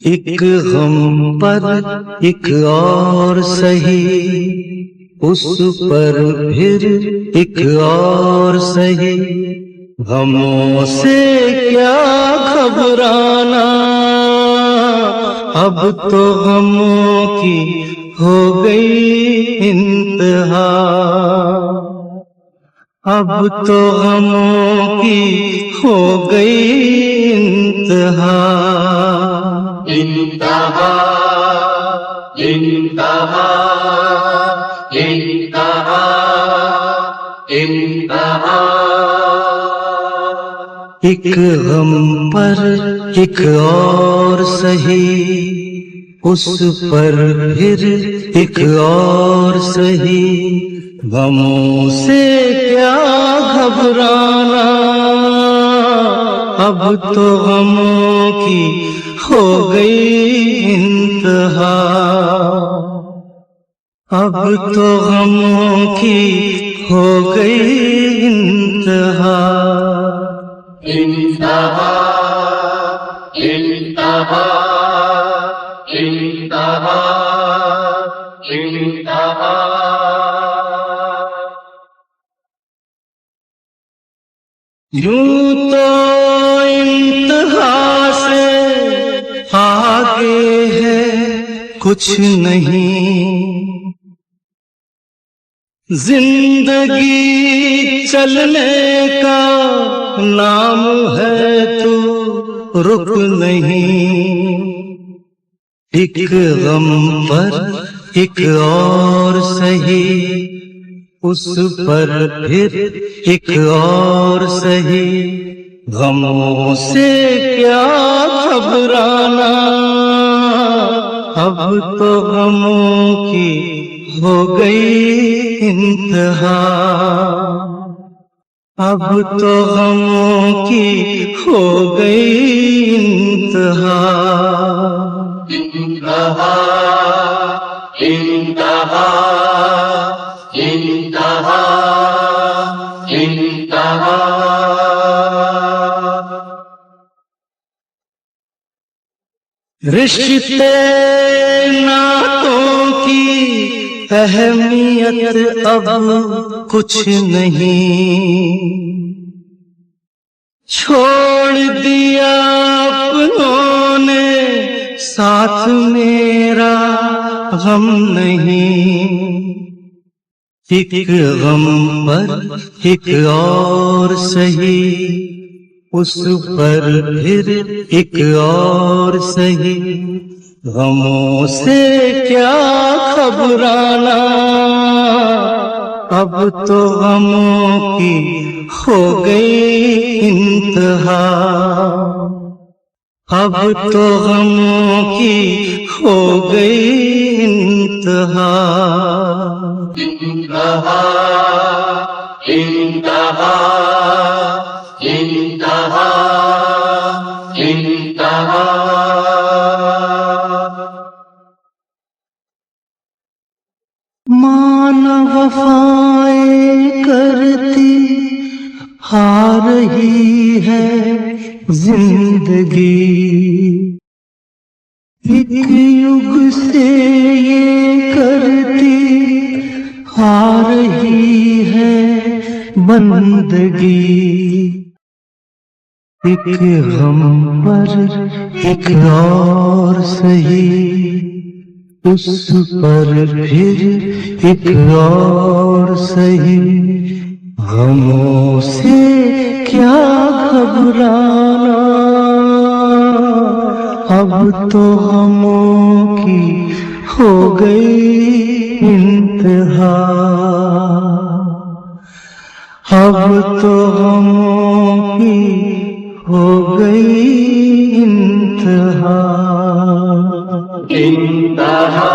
एक गम पर एक और सही, उस पर फिर एक और सही। गमों से क्या घबराना, अब तो गमों की हो गई इंतहा। अब तो गमों की हो गई इंतहा। इंतहा इंतहा इंतहा इंतहा। एक गम पर एक और सही, उस पर फिर एक और सही। गमों से क्या घबराना, अब तो गमों की हो गई इंतहा। अब तो गमों की हो गई इंतहा। इंतहा इंतहा इंतहा इंतहा। यूं तो इंतहा से आगे है कुछ नहीं, जिंदगी चलने का नाम है तो रुक नहीं। एक गम पर एक और सही, उस पर फिर एक और सही। गमों से क्या घबराना, अब तो गमों की हो गई इंतहा। अब तो गमों की हो गई इंतहा। इंतहा इंतहा इंतहा इंतहा। रिश्ते नातों की अहमियत अब कुछ नहीं, छोड़ दिया अपनों ने साथ मेरा गम नहीं। एक गम पर एक और सही, उस पर फिर एक और सही। गमों से क्या घबराना, अब तो गमों की हो गई इंतहा। अब तो गमों की हो गई इंतहा। इंतहा इंतहा इंतहा इंतहा। मान वफाएं करती आ रही है जिंदगी, एक युग से ये करती आ रही है बंदगी। एक गम पर एक और सही, उस पर फिर एक और सही। गमों से क्या घबराना, अब तो गमों की हो गई इंतहा। अब तो गमों की हो गई इंतहा। इंतहा